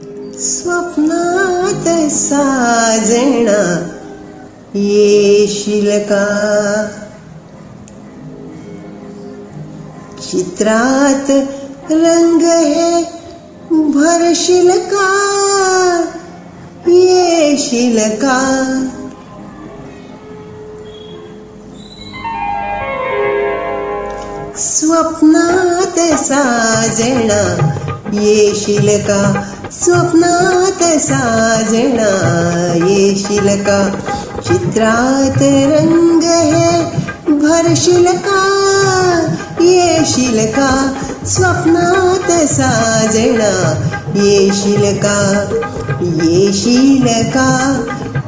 स्वप्नात साजना येशील का? चित्रात रंग हे भरशील का? येशील का? स्वप्नात साजना येशील का? स्वप्नात साजना येशील का? चित्रात रंग हे भरशील का? येशील का? स्वप्नात साजना येशील का? येशील का?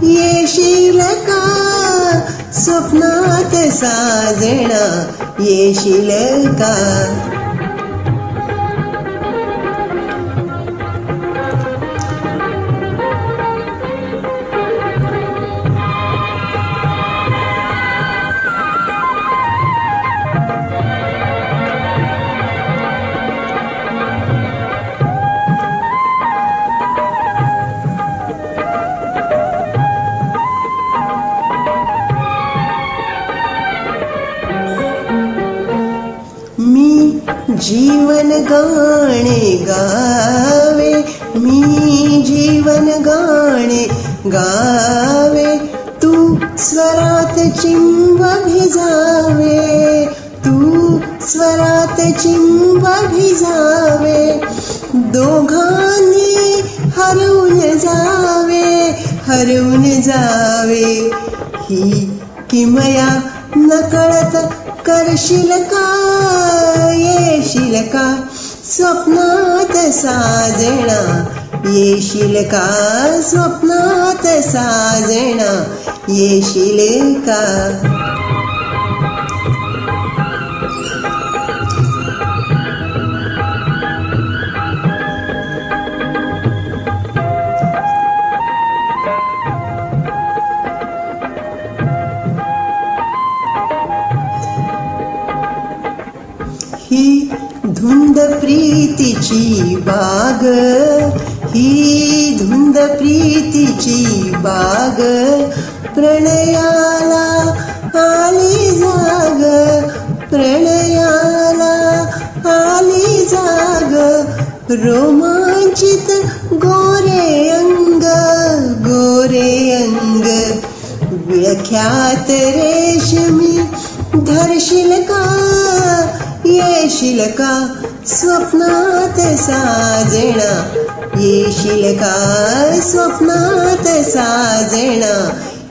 येशील का? स्वप्नात साजना येशील का? जीवन गाणे गावे, मी जीवन गाणे गावे, तू स्वरात चिंब भिजावे, तू स्वरात चिंब भिजावे, दोघांनी हरवून जावे, हरवून जावे, ही किमया नकळत करशील का? येशील का? स्वप्नात साजना येशील का? स्वप्नात साजना येशील का? ही धुंद प्रीतीची बाग, ही धुंद प्रीतीची बाग, प्रणयाला आली जाग, प्रणयाला आली जाग, रोमांचित गोरे अंग, गोरे अंग, विळख्यात रेशमी धरशील का? येशील का? स्वप्नात साजना येशील का? स्वप्नात साजना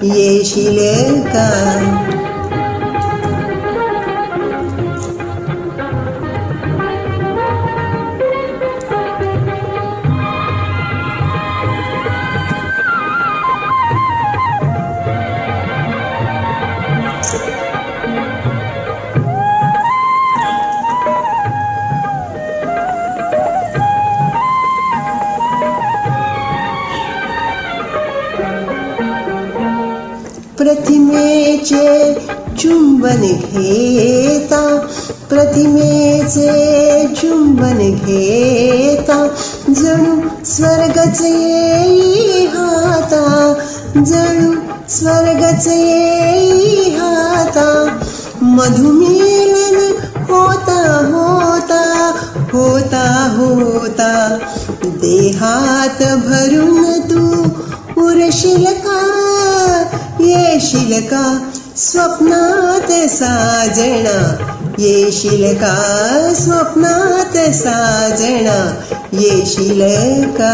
येशील का? प्रतिमेचे चुंबन घेता, प्रतिमेचे चुंबन घेता, जणू स्वर्गच येई हाता, जणू स्वर्गच येई हाता, मधुमेलन होता होता होता होता, देहात भरून तू उरशील का? येशील का? स्वप्नात साजना येशील का? स्वप्नात साजना येशील का?